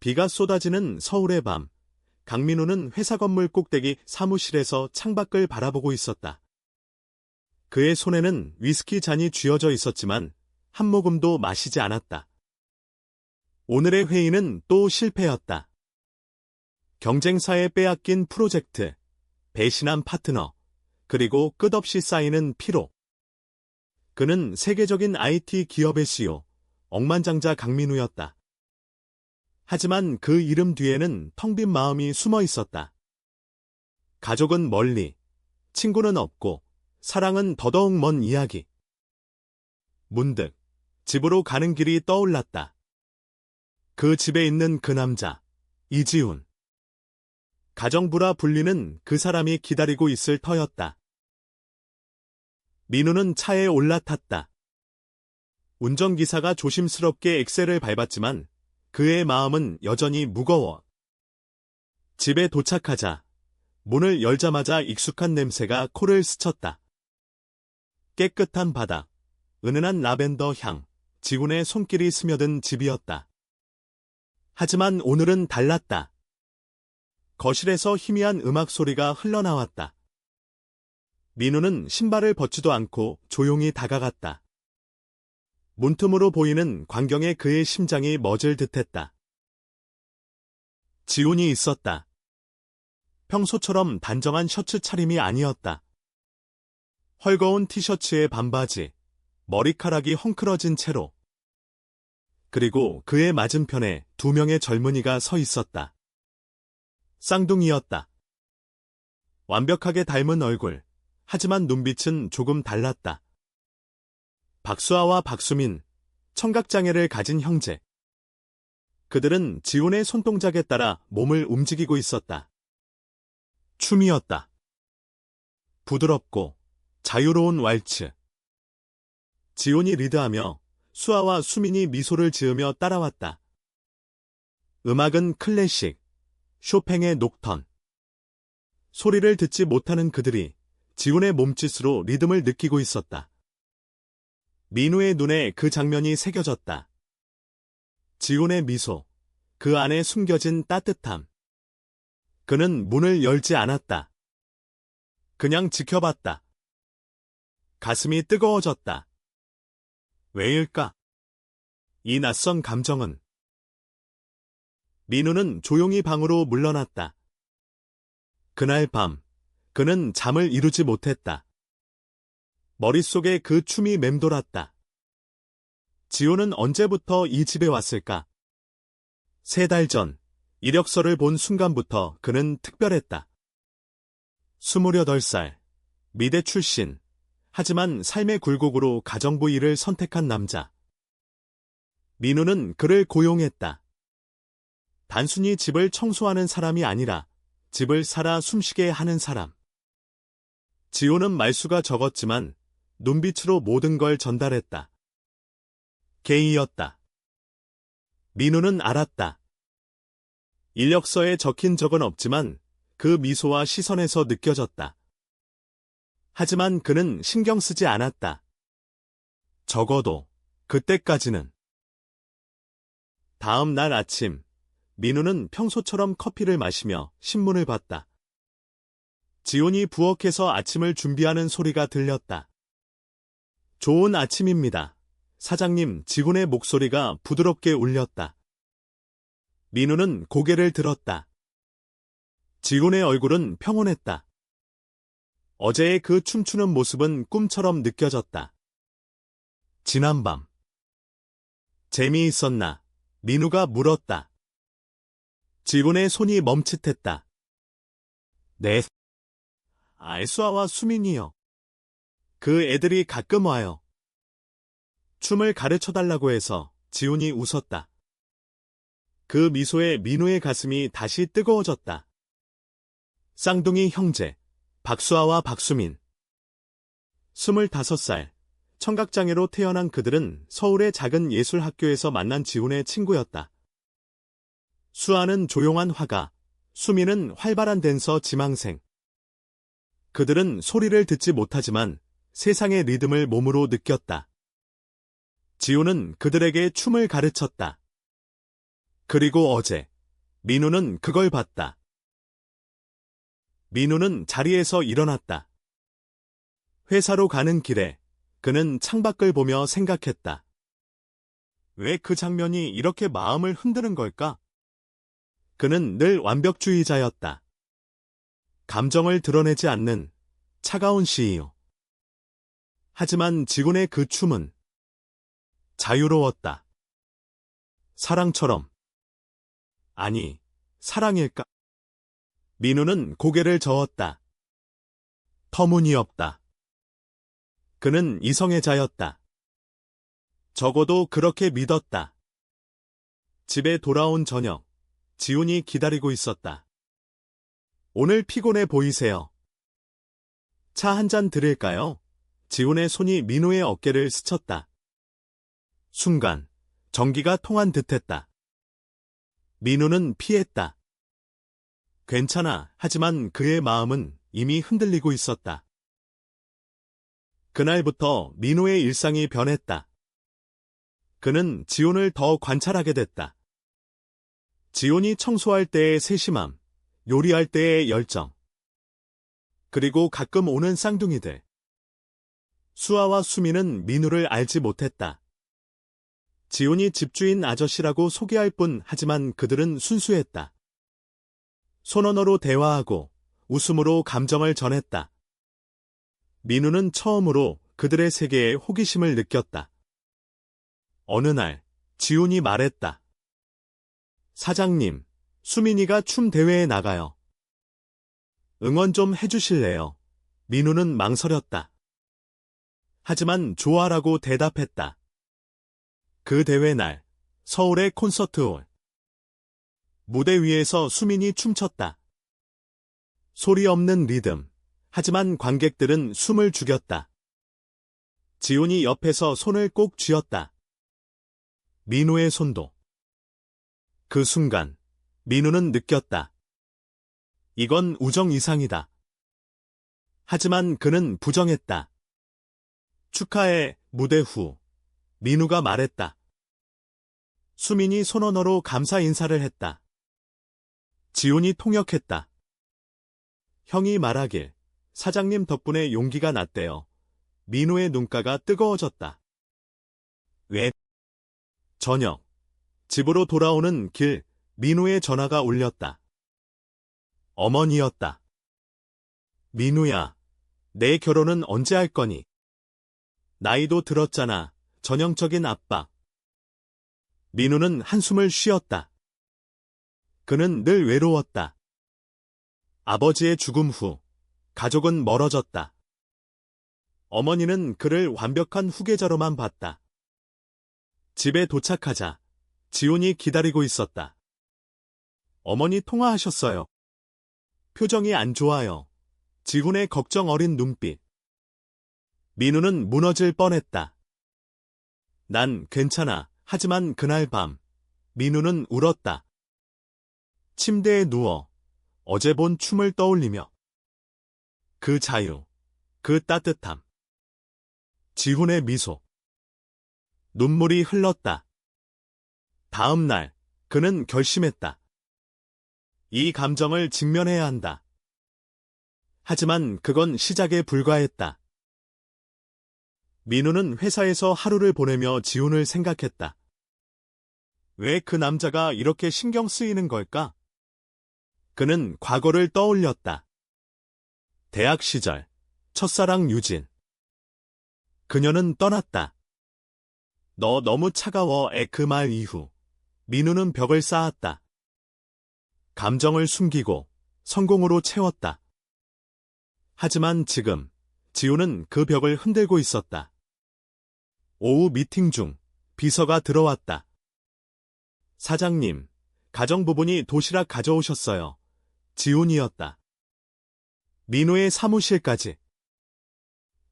비가 쏟아지는 서울의 밤, 강민우는 회사 건물 꼭대기 사무실에서 창밖을 바라보고 있었다. 그의 손에는 위스키 잔이 쥐어져 있었지만 한 모금도 마시지 않았다. 오늘의 회의는 또 실패였다. 경쟁사에 빼앗긴 프로젝트, 배신한 파트너, 그리고 끝없이 쌓이는 피로. 그는 세계적인 IT 기업의 CEO, 억만장자 강민우였다. 하지만 그 이름 뒤에는 텅 빈 마음이 숨어 있었다. 가족은 멀리, 친구는 없고, 사랑은 더더욱 먼 이야기. 문득 집으로 가는 길이 떠올랐다. 그 집에 있는 그 남자, 이지훈. 가정부라 불리는 그 사람이 기다리고 있을 터였다. 민우는 차에 올라탔다. 운전기사가 조심스럽게 엑셀을 밟았지만 그의 마음은 여전히 무거워. 집에 도착하자 문을 열자마자 익숙한 냄새가 코를 스쳤다. 깨끗한 바닥, 은은한 라벤더 향, 지훈의 손길이 스며든 집이었다. 하지만 오늘은 달랐다. 거실에서 희미한 음악 소리가 흘러나왔다. 민우는 신발을 벗지도 않고 조용히 다가갔다. 문틈으로 보이는 광경에 그의 심장이 멎을 듯했다. 지훈이 있었다. 평소처럼 단정한 셔츠 차림이 아니었다. 헐거운 티셔츠에 반바지, 머리카락이 헝클어진 채로. 그리고 그의 맞은편에 두 명의 젊은이가 서 있었다. 쌍둥이였다. 완벽하게 닮은 얼굴, 하지만 눈빛은 조금 달랐다. 박수아와 박수민, 청각장애를 가진 형제. 그들은 지훈의 손동작에 따라 몸을 움직이고 있었다. 춤이었다. 부드럽고 자유로운 왈츠. 지훈이 리드하며 수아와 수민이 미소를 지으며 따라왔다. 음악은 클래식, 쇼팽의 녹턴. 소리를 듣지 못하는 그들이 지훈의 몸짓으로 리듬을 느끼고 있었다. 민우의 눈에 그 장면이 새겨졌다. 지훈의 미소, 그 안에 숨겨진 따뜻함. 그는 문을 열지 않았다. 그냥 지켜봤다. 가슴이 뜨거워졌다. 왜일까? 이 낯선 감정은. 민우는 조용히 방으로 물러났다. 그날 밤, 그는 잠을 이루지 못했다. 머릿속에 그 춤이 맴돌았다. 지훈은 언제부터 이 집에 왔을까? 3달 전, 이력서를 본 순간부터 그는 특별했다. 28살, 미대 출신, 하지만 삶의 굴곡으로 가정부 일을 선택한 남자. 민우는 그를 고용했다. 단순히 집을 청소하는 사람이 아니라 집을 살아 숨쉬게 하는 사람. 지호는 말수가 적었지만 눈빛으로 모든 걸 전달했다. 게이였다. 민우는 알았다. 이력서에 적힌 적은 없지만 그 미소와 시선에서 느껴졌다. 하지만 그는 신경 쓰지 않았다. 적어도 그때까지는. 다음 날 아침, 민우는 평소처럼 커피를 마시며 신문을 봤다. 지훈이 부엌에서 아침을 준비하는 소리가 들렸다. 좋은 아침입니다. 사장님, 지훈의 목소리가 부드럽게 울렸다. 민우는 고개를 들었다. 지훈의 얼굴은 평온했다. 어제의 그 춤추는 모습은 꿈처럼 느껴졌다. 지난밤. 재미있었나? 민우가 물었다. 지훈의 손이 멈칫했다. 네. 알수아와 수민이요. 그 애들이 가끔 와요. 춤을 가르쳐달라고 해서 지훈이 웃었다. 그 미소에 민우의 가슴이 다시 뜨거워졌다. 쌍둥이 형제, 박수아와 박수민. 25살, 청각장애로 태어난 그들은 서울의 작은 예술학교에서 만난 지훈의 친구였다. 수아는 조용한 화가, 수민은 활발한 댄서 지망생. 그들은 소리를 듣지 못하지만 세상의 리듬을 몸으로 느꼈다. 지훈은 그들에게 춤을 가르쳤다. 그리고 어제 민우는 그걸 봤다. 민우는 자리에서 일어났다. 회사로 가는 길에 그는 창밖을 보며 생각했다. 왜 그 장면이 이렇게 마음을 흔드는 걸까? 그는 늘 완벽주의자였다. 감정을 드러내지 않는 차가운 CEO. 하지만 지훈의 그 춤은 자유로웠다. 사랑처럼. 아니, 사랑일까? 민우는 고개를 저었다. 터무니없다. 그는 이성애자였다. 적어도 그렇게 믿었다. 집에 돌아온 저녁, 지훈이 기다리고 있었다. 오늘 피곤해 보이세요. 차 한 잔 드릴까요? 지훈의 손이 민우의 어깨를 스쳤다. 순간 전기가 통한 듯했다. 민우는 피했다. 괜찮아. 하지만 그의 마음은 이미 흔들리고 있었다. 그날부터 민우의 일상이 변했다. 그는 지훈을 더 관찰하게 됐다. 지훈이 청소할 때의 세심함, 요리할 때의 열정, 그리고 가끔 오는 쌍둥이들. 수아와 수미는 민우를 알지 못했다. 지훈이 집주인 아저씨라고 소개할 뿐 하지만 그들은 순수했다. 손언어로 대화하고 웃음으로 감정을 전했다. 민우는 처음으로 그들의 세계에 호기심을 느꼈다. 어느 날 지훈이 말했다. 사장님, 수민이가 춤 대회에 나가요. 응원 좀 해주실래요? 민우는 망설였다. 하지만 좋아라고 대답했다. 그 대회 날, 서울의 콘서트홀. 무대 위에서 수민이 춤췄다. 소리 없는 리듬. 하지만 관객들은 숨을 죽였다. 지훈이 옆에서 손을 꼭 쥐었다. 민우의 손도. 그 순간, 민우는 느꼈다. 이건 우정 이상이다. 하지만 그는 부정했다. 축하해, 무대 후. 민우가 말했다. 수민이 손언어로 감사 인사를 했다. 지훈이 통역했다. 형이 말하길, 사장님 덕분에 용기가 났대요. 민우의 눈가가 뜨거워졌다. 왜? 저녁, 집으로 돌아오는 길, 민우의 전화가 울렸다. 어머니였다. 민우야, 내 결혼은 언제 할 거니? 나이도 들었잖아. 전형적인 아빠. 민우는 한숨을 쉬었다. 그는 늘 외로웠다. 아버지의 죽음 후 가족은 멀어졌다. 어머니는 그를 완벽한 후계자로만 봤다. 집에 도착하자 지훈이 기다리고 있었다. 어머니 통화하셨어요. 표정이 안 좋아요. 지훈의 걱정 어린 눈빛. 민우는 무너질 뻔했다. 난 괜찮아. 하지만 그날 밤 민우는 울었다. 침대에 누워 어제 본 춤을 떠올리며 그 자유, 그 따뜻함. 지훈의 미소. 눈물이 흘렀다. 다음 날 그는 결심했다. 이 감정을 직면해야 한다. 하지만 그건 시작에 불과했다. 민우는 회사에서 하루를 보내며 지훈을 생각했다. 왜 그 남자가 이렇게 신경 쓰이는 걸까? 그는 과거를 떠올렸다. 대학 시절, 첫사랑 유진. 그녀는 떠났다. 너 너무 차가워의 그 말 이후 민우는 벽을 쌓았다. 감정을 숨기고 성공으로 채웠다. 하지만 지금 지훈은 그 벽을 흔들고 있었다. 오후 미팅 중 비서가 들어왔다. 사장님, 가정부분이 도시락 가져오셨어요. 지훈이었다. 민우의 사무실까지.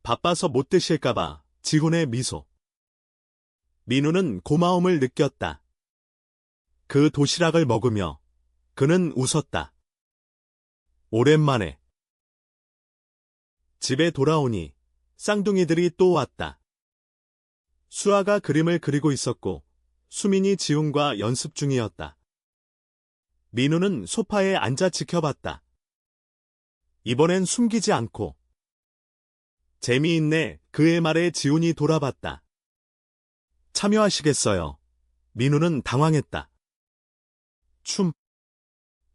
바빠서 못 드실까봐 지훈의 미소. 민우는 고마움을 느꼈다. 그 도시락을 먹으며 그는 웃었다. 오랜만에. 집에 돌아오니 쌍둥이들이 또 왔다. 수아가 그림을 그리고 있었고 수민이 지훈과 연습 중이었다. 민우는 소파에 앉아 지켜봤다. 이번엔 숨기지 않고. 재미있네. 그의 말에 지훈이 돌아봤다. 참여하시겠어요? 민우는 당황했다. 춤.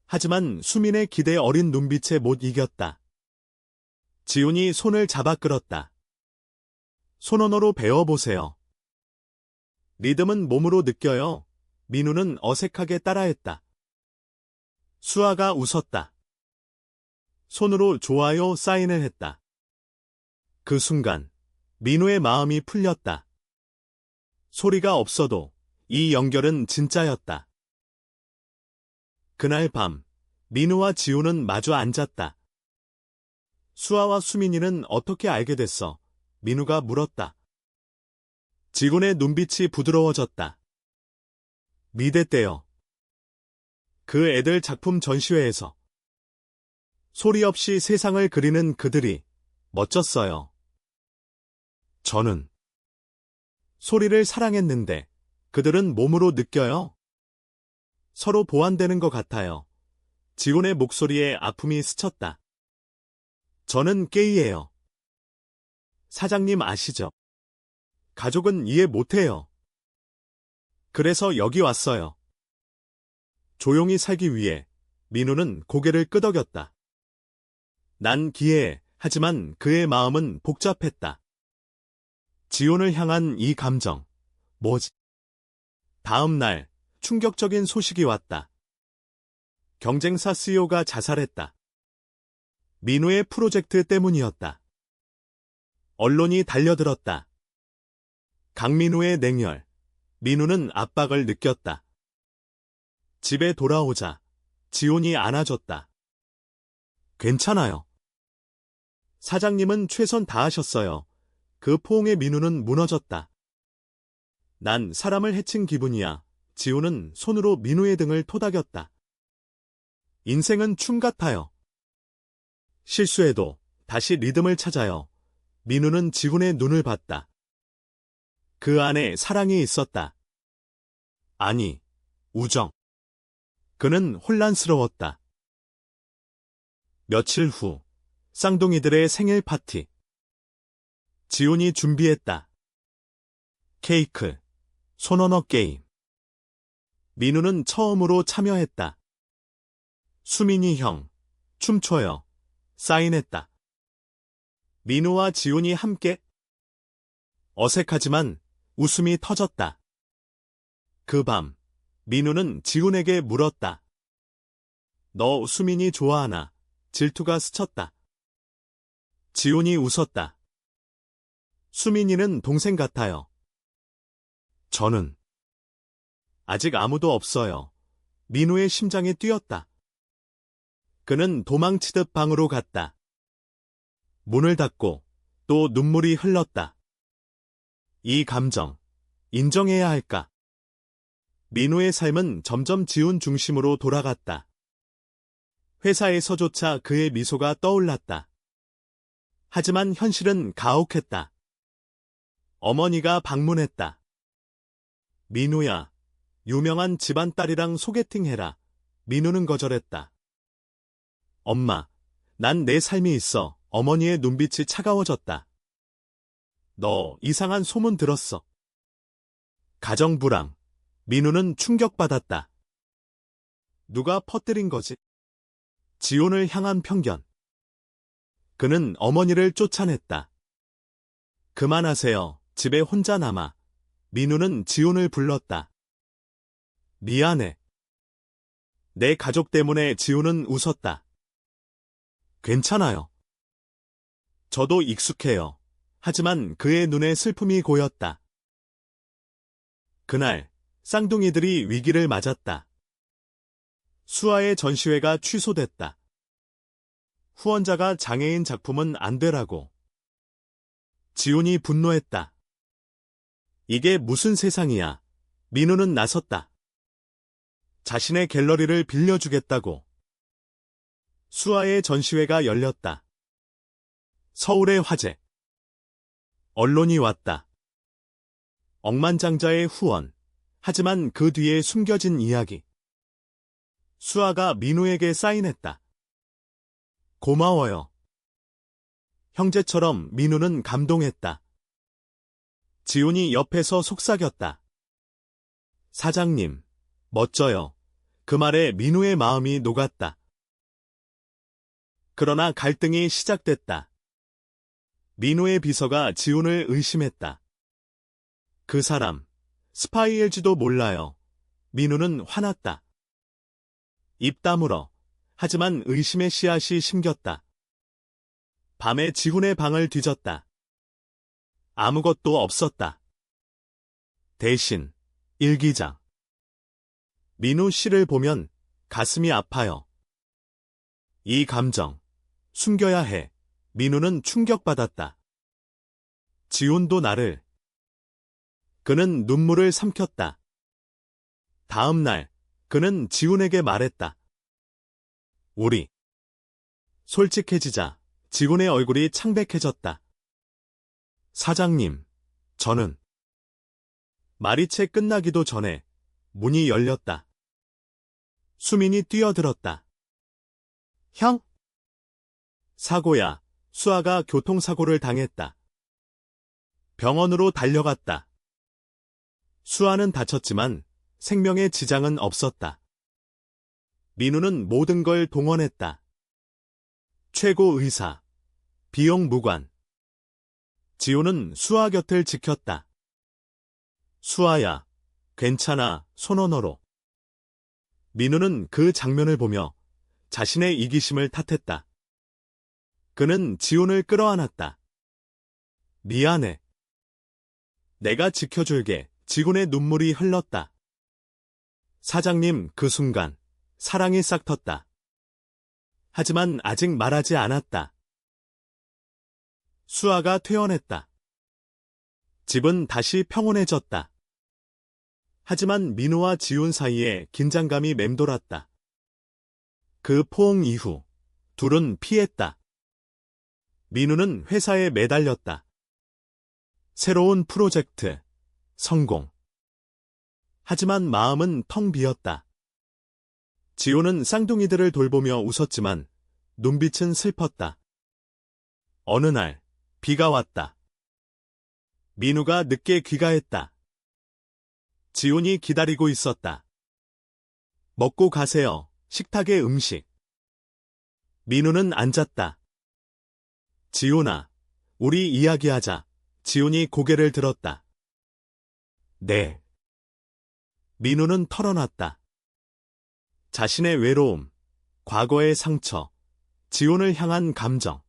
하지만 수민의 기대 어린 눈빛에 못 이겼다. 지훈이 손을 잡아 끌었다. 손언어로 배워보세요. 리듬은 몸으로 느껴요. 민우는 어색하게 따라했다. 수아가 웃었다. 손으로 좋아요 사인을 했다. 그 순간 민우의 마음이 풀렸다. 소리가 없어도 이 연결은 진짜였다. 그날 밤 민우와 지훈은 마주 앉았다. 수아와 수민이는 어떻게 알게 됐어? 민우가 물었다. 지훈의 눈빛이 부드러워졌다. 미대 때요. 그 애들 작품 전시회에서. 소리 없이 세상을 그리는 그들이 멋졌어요. 저는 소리를 사랑했는데 그들은 몸으로 느껴요. 서로 보완되는 것 같아요. 지훈의 목소리에 아픔이 스쳤다. 저는 게이예요. 사장님 아시죠? 가족은 이해 못해요. 그래서 여기 왔어요. 조용히 살기 위해 민우는 고개를 끄덕였다. 난 기해해. 하지만 그의 마음은 복잡했다. 지훈을 향한 이 감정. 뭐지? 다음 날 충격적인 소식이 왔다. 경쟁사 CEO가 자살했다. 민우의 프로젝트 때문이었다. 언론이 달려들었다. 강민우의 냉혈. 민우는 압박을 느꼈다. 집에 돌아오자 지훈이 안아줬다. 괜찮아요. 사장님은 최선 다하셨어요. 그 포옹에 민우는 무너졌다. 난 사람을 해친 기분이야. 지훈은 손으로 민우의 등을 토닥였다. 인생은 춤 같아요. 실수해도 다시 리듬을 찾아요. 민우는 지훈의 눈을 봤다. 그 안에 사랑이 있었다. 아니, 우정. 그는 혼란스러웠다. 며칠 후, 쌍둥이들의 생일 파티. 지훈이 준비했다. 케이크, 손언어 게임. 민우는 처음으로 참여했다. 수민이 형, 춤춰요. 사인했다. 민우와 지훈이 함께. 어색하지만 웃음이 터졌다. 그 밤, 민우는 지훈에게 물었다. 너 수민이 좋아하나? 질투가 스쳤다. 지훈이 웃었다. 수민이는 동생 같아요. 저는 아직 아무도 없어요. 민우의 심장이 뛰었다. 그는 도망치듯 방으로 갔다. 문을 닫고 또 눈물이 흘렀다. 이 감정, 인정해야 할까? 민우의 삶은 점점 지훈 중심으로 돌아갔다. 회사에서조차 그의 미소가 떠올랐다. 하지만 현실은 가혹했다. 어머니가 방문했다. 민우야, 유명한 집안 딸이랑 소개팅해라. 민우는 거절했다. 엄마, 난 내 삶이 있어. 어머니의 눈빛이 차가워졌다. 너 이상한 소문 들었어. 가정 불황. 민우는 충격받았다. 누가 퍼뜨린 거지? 지훈을 향한 편견. 그는 어머니를 쫓아냈다. 그만하세요. 집에 혼자 남아. 민우는 지훈을 불렀다. 미안해. 내 가족 때문에 지훈은 웃었다. 괜찮아요. 저도 익숙해요. 하지만 그의 눈에 슬픔이 고였다. 그날 쌍둥이들이 위기를 맞았다. 수아의 전시회가 취소됐다. 후원자가 장애인 작품은 안 되라고. 지훈이 분노했다. 이게 무슨 세상이야. 민우는 나섰다. 자신의 갤러리를 빌려주겠다고. 수아의 전시회가 열렸다. 서울의 화제. 언론이 왔다. 억만장자의 후원. 하지만 그 뒤에 숨겨진 이야기. 수아가 민우에게 사인했다. 고마워요. 형제처럼 민우는 감동했다. 지훈이 옆에서 속삭였다. 사장님, 멋져요. 그 말에 민우의 마음이 녹았다. 그러나 갈등이 시작됐다. 민우의 비서가 지훈을 의심했다. 그 사람, 스파이일지도 몰라요. 민우는 화났다. 입 다물어. 하지만 의심의 씨앗이 심겼다. 밤에 지훈의 방을 뒤졌다. 아무것도 없었다. 대신 일기장. 민우 씨를 보면 가슴이 아파요. 이 감정 숨겨야 해. 민우는 충격받았다. 지훈도 나를. 그는 눈물을 삼켰다. 다음 날 그는 지훈에게 말했다. 우리 솔직해지자. 지훈의 얼굴이 창백해졌다. 사장님, 저는. 말이 채 끝나기도 전에 문이 열렸다. 수민이 뛰어들었다. 형? 사고야. 수아가 교통사고를 당했다. 병원으로 달려갔다. 수아는 다쳤지만 생명에 지장은 없었다. 민우는 모든 걸 동원했다. 최고 의사, 비용 무관. 지호는 수아 곁을 지켰다. 수아야, 괜찮아, 손 언어로. 민우는 그 장면을 보며 자신의 이기심을 탓했다. 그는 지훈을 끌어안았다. 미안해. 내가 지켜줄게. 지훈의 눈물이 흘렀다. 사장님, 그 순간 사랑이 싹 텄다. 하지만 아직 말하지 않았다. 수아가 퇴원했다. 집은 다시 평온해졌다. 하지만 민우와 지훈 사이에 긴장감이 맴돌았다. 그 포옹 이후 둘은 피했다. 민우는 회사에 매달렸다. 새로운 프로젝트, 성공. 하지만 마음은 텅 비었다. 지호는 쌍둥이들을 돌보며 웃었지만 눈빛은 슬펐다. 어느 날 비가 왔다. 민우가 늦게 귀가했다. 지훈이 기다리고 있었다. 먹고 가세요. 식탁에 음식. 민우는 앉았다. 지훈아, 우리 이야기하자. 지훈이 고개를 들었다. 네. 민우는 털어놨다. 자신의 외로움, 과거의 상처, 지훈을 향한 감정.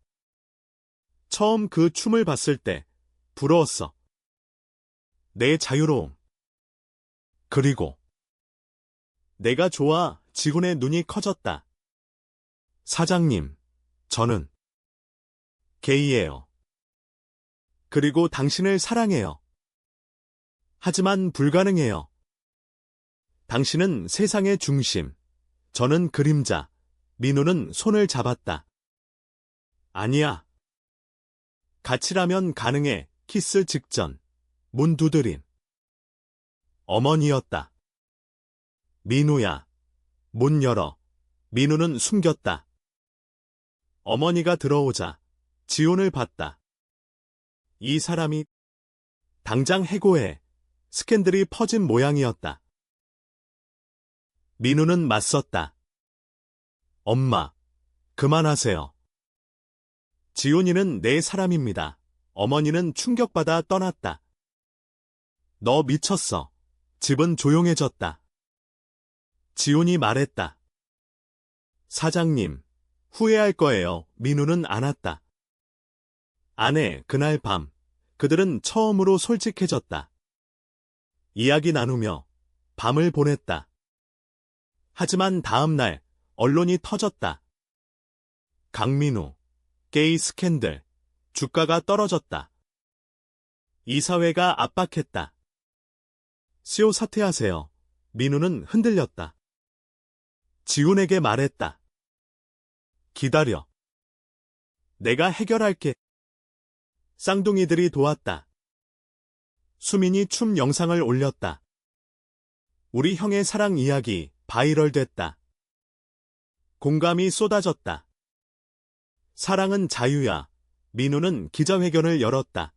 처음 그 춤을 봤을 때 부러웠어. 내 자유로움. 그리고 내가 좋아. 지훈의 눈이 커졌다. 사장님, 저는 게이예요. 그리고 당신을 사랑해요. 하지만 불가능해요. 당신은 세상의 중심, 저는 그림자. 민우는 손을 잡았다. 아니야. 같이라면 가능해. 키스 직전. 문 두드림. 어머니였다. 민우야. 문 열어. 민우는 숨겼다. 어머니가 들어오자 지훈을 봤다. 이 사람이 당장 해고해. 스캔들이 퍼진 모양이었다. 민우는 맞섰다. 엄마, 그만하세요. 지훈이는 내 사람입니다. 어머니는 충격받아 떠났다. 너 미쳤어. 집은 조용해졌다. 지훈이 말했다. 사장님, 후회할 거예요. 민우는 안았다. 아내, 그날 밤, 그들은 처음으로 솔직해졌다. 이야기 나누며 밤을 보냈다. 하지만 다음 날 언론이 터졌다. 강민우, 게이 스캔들, 주가가 떨어졌다. 이사회가 압박했다. CEO 사퇴하세요. 민우는 흔들렸다. 지훈에게 말했다. 기다려. 내가 해결할게. 쌍둥이들이 도왔다. 수민이 춤 영상을 올렸다. 우리 형의 사랑 이야기 바이럴 됐다. 공감이 쏟아졌다. 사랑은 자유야. 민우는 기자회견을 열었다.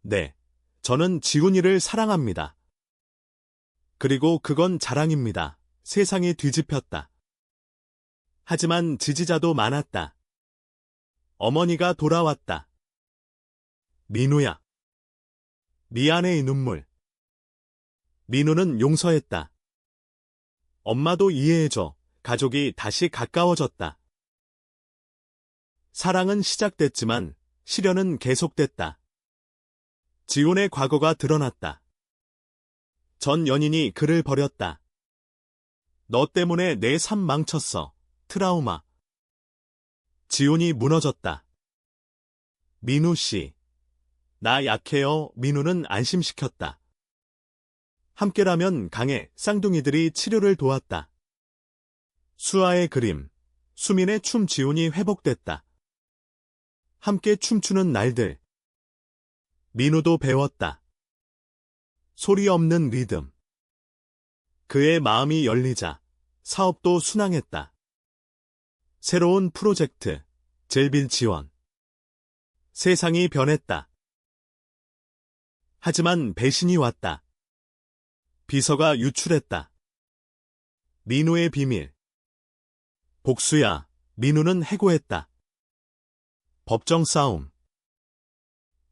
네, 저는 지훈이를 사랑합니다. 그리고 그건 자랑입니다. 세상이 뒤집혔다. 하지만 지지자도 많았다. 어머니가 돌아왔다. 민우야. 미안해의 눈물. 민우는 용서했다. 엄마도 이해해줘. 가족이 다시 가까워졌다. 사랑은 시작됐지만 시련은 계속됐다. 지훈의 과거가 드러났다. 전 연인이 그를 버렸다. 너 때문에 내 삶 망쳤어. 트라우마. 지훈이 무너졌다. 민우 씨. 나 약해요. 민우는 안심시켰다. 함께라면 강해. 쌍둥이들이 치료를 도왔다. 수아의 그림. 수민의 춤. 지훈이 회복됐다. 함께 춤추는 날들. 민우도 배웠다. 소리 없는 리듬. 그의 마음이 열리자 사업도 순항했다. 새로운 프로젝트, 젤빌 지원. 세상이 변했다. 하지만 배신이 왔다. 비서가 유출했다. 민우의 비밀. 복수야. 민우는 해고했다. 법정 싸움.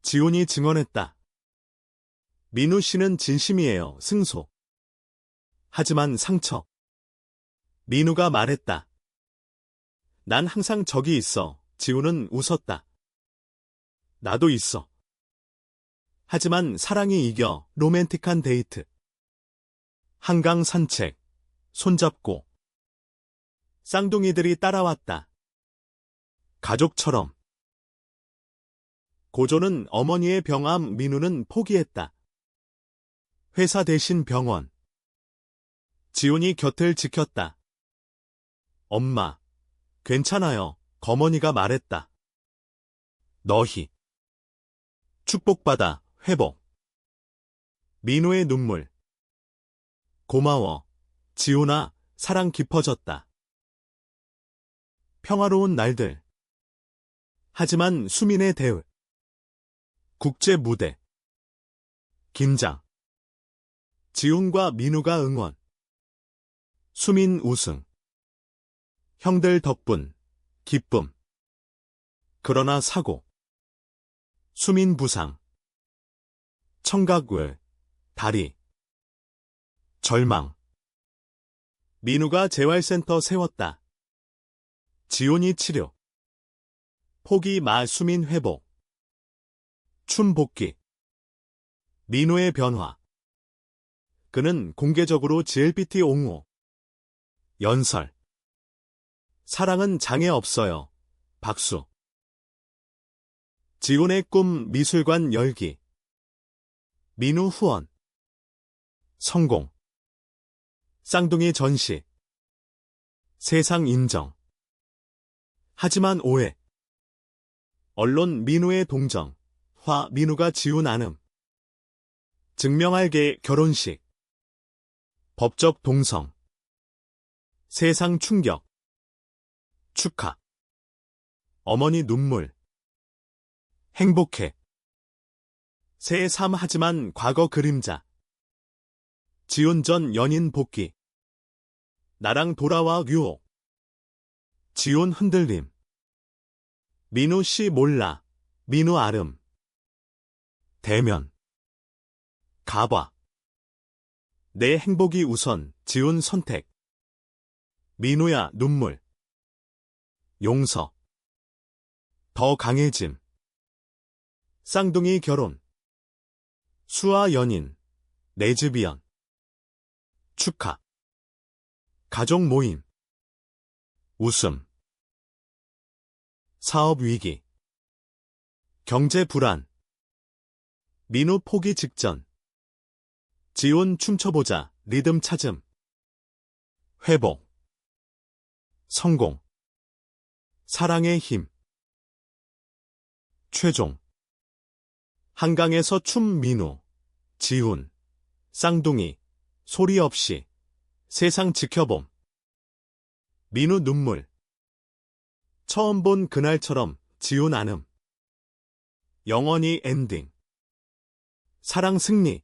지훈이 증언했다. 민우 씨는 진심이에요. 승소. 하지만 상처. 민우가 말했다. 난 항상 저기 있어. 지훈은 웃었다. 나도 있어. 하지만 사랑이 이겨. 로맨틱한 데이트. 한강 산책. 손잡고. 쌍둥이들이 따라왔다. 가족처럼. 고조는 어머니의 병암. 민우는 포기했다. 회사 대신 병원. 지훈이 곁을 지켰다. 엄마, 괜찮아요. 거머니가 말했다. 너희. 축복받아. 회복. 민우의 눈물. 고마워. 지훈아. 사랑 깊어졌다. 평화로운 날들. 하지만 수민의 대을. 국제 무대. 김장. 지훈과 민우가 응원. 수민 우승. 형들 덕분. 기쁨. 그러나 사고. 수민 부상. 청각외. 다리. 절망. 민우가 재활센터 세웠다. 지훈이 치료. 포기 마. 수민 회복. 춤 복귀. 민우의 변화. 그는 공개적으로 GLPT 옹호. 연설. 사랑은 장애 없어요. 박수. 지훈의 꿈. 미술관 열기. 민우 후원. 성공. 쌍둥이 전시. 세상 인정. 하지만 오해. 언론. 민우의 동정. 화. 민우가 지훈 안음. 증명할게. 결혼식. 법적 동성. 세상 충격. 축하. 어머니 눈물. 행복해. 새 삶. 하지만 과거 그림자. 지훈 전 연인 복귀. 나랑 돌아와. 유혹. 지훈 흔들림. 민우 씨 몰라. 민우 아름. 대면. 가봐. 내 행복이 우선. 지훈 선택. 민우야. 눈물. 용서. 더 강해짐. 쌍둥이 결혼. 수아 연인. 레즈비언. 축하. 가족 모임. 웃음. 사업 위기. 경제 불안. 민우 포기 직전. 지훈 춤춰보자. 리듬 찾음. 회복. 성공. 사랑의 힘. 최종. 한강에서 춤. 민우, 지훈, 쌍둥이, 소리 없이. 세상 지켜봄. 민우 눈물. 처음 본 그날처럼 지훈 안음. 영원히 엔딩. 사랑 승리.